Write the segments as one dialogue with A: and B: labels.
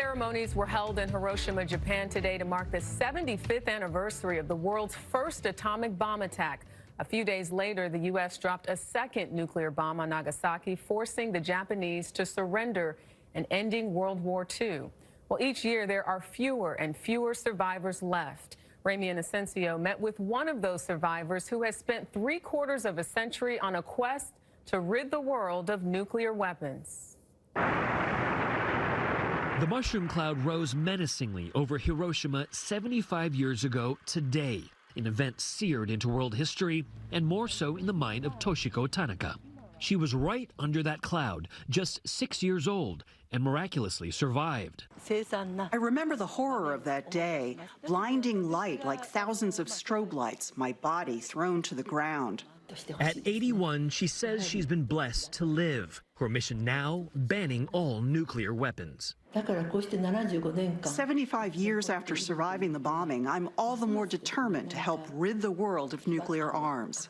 A: ceremonies were held in Hiroshima, Japan today to mark the 75th anniversary of the world's first atomic bomb attack. A few days later, the U.S. dropped a second nuclear bomb on Nagasaki, forcing the Japanese to surrender and ending World War II. Well, each year there are fewer and fewer survivors left. Ramy Inocencio met with one of those survivors who has spent 3/4 of a century on a quest to rid the world of nuclear weapons.
B: The mushroom cloud rose menacingly over Hiroshima 75 years ago today, an event seared into world history, and more so in the mind of Toshiko Tanaka. She was right under that cloud, just 6 years old, and miraculously survived.
C: I remember the horror of that day, blinding light like thousands of strobe lights, my body thrown to the ground.
B: At 81, she says she's been blessed to live. Her mission now, banning all nuclear weapons.
C: 75 years after surviving the bombing, I'm all the more determined to help rid the world of nuclear arms.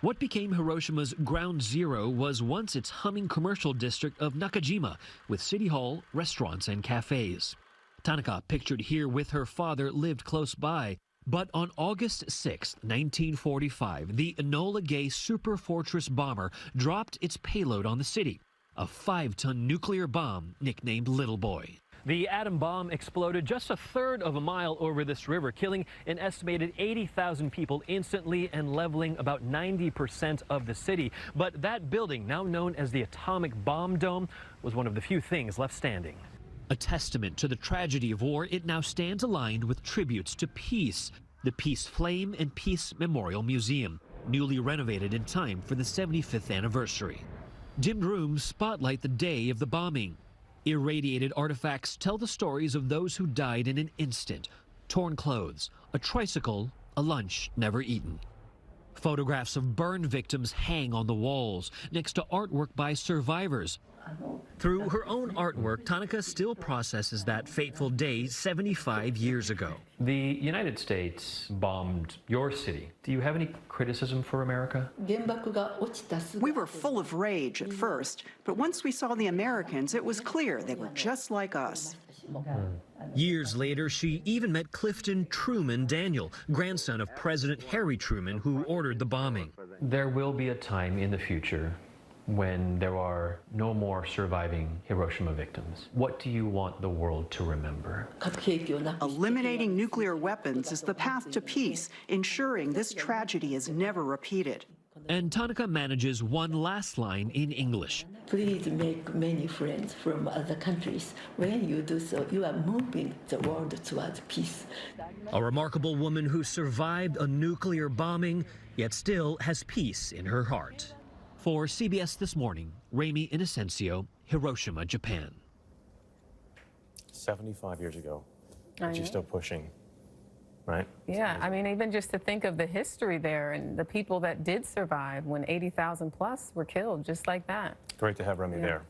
B: What became Hiroshima's ground zero was once its humming commercial district of Nakajima, with city hall, restaurants, and cafes. Tanaka, pictured here with her father, lived close by. But on August 6, 1945, the Enola Gay Super Fortress bomber dropped its payload on the city, a 5-ton nuclear bomb nicknamed Little Boy. The atom bomb exploded just a third of a mile over this river, killing an estimated 80,000 people instantly and leveling about 90% of the city. But that building, now known as the Atomic Bomb Dome, was one of the few things left standing. A testament to the tragedy of war, it now stands aligned with tributes to peace. The Peace Flame and Peace Memorial Museum, newly renovated in time for the 75th anniversary. Dimmed rooms spotlight the day of the bombing. Irradiated artifacts tell the stories of those who died in an instant. Torn clothes, a tricycle, a lunch never eaten. Photographs of burn victims hang on the walls, next to artwork by survivors. Through her own artwork, Tanaka still processes that fateful day 75 years ago.
D: The United States bombed your city. Do you have any criticism for America?
C: We were full of rage at first, but once we saw the Americans, it was clear they were just like us.
B: Years later, she even met Clifton Truman Daniel, grandson of President Harry Truman, who ordered the bombing.
D: There will be a time in the future when there are no more surviving Hiroshima victims. What do you want the world to remember?
C: Eliminating nuclear weapons is the path to peace, ensuring this tragedy is never repeated.
B: And Tanaka manages one last line in English.
E: Please make many friends from other countries. When you do so, you are moving the world towards peace.
B: A remarkable woman who survived a nuclear bombing, yet still has peace in her heart. For CBS This Morning, Ramy Inocencio, Hiroshima, Japan.
F: 75 years ago, but you're still pushing, right?
A: Yeah, I mean, even just to think of the history there and the people that did survive when 80,000 plus were killed just like that.
F: Great to have Ramy there.